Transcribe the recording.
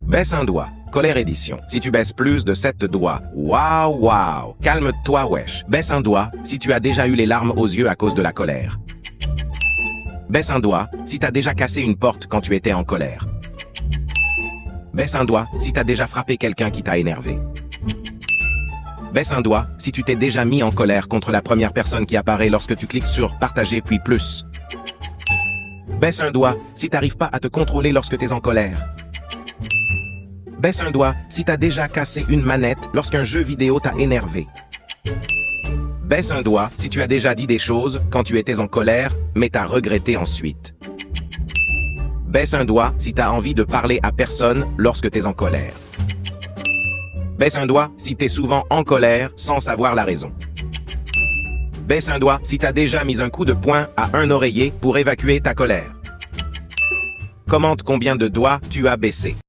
Baisse un doigt. Colère édition. Si tu baisses plus de 7 doigts. Waouh. Calme-toi, wesh. Baisse un doigt si tu as déjà eu les larmes aux yeux à cause de la colère. Baisse un doigt si t'as déjà cassé une porte quand tu étais en colère. Baisse un doigt si t'as déjà frappé quelqu'un qui t'a énervé. Baisse un doigt si tu t'es déjà mis en colère contre la première personne qui apparaît lorsque tu cliques sur « Partager puis plus ». Baisse un doigt si t'arrives pas à te contrôler lorsque t'es en colère. Baisse un doigt si t'as déjà cassé une manette lorsqu'un jeu vidéo t'a énervé. Baisse un doigt si tu as déjà dit des choses quand tu étais en colère, mais t'as regretté ensuite. Baisse un doigt si t'as envie de parler à personne lorsque t'es en colère. Baisse un doigt si t'es souvent en colère sans savoir la raison. Baisse un doigt si t'as déjà mis un coup de poing à un oreiller pour évacuer ta colère. Commente combien de doigts tu as baissé.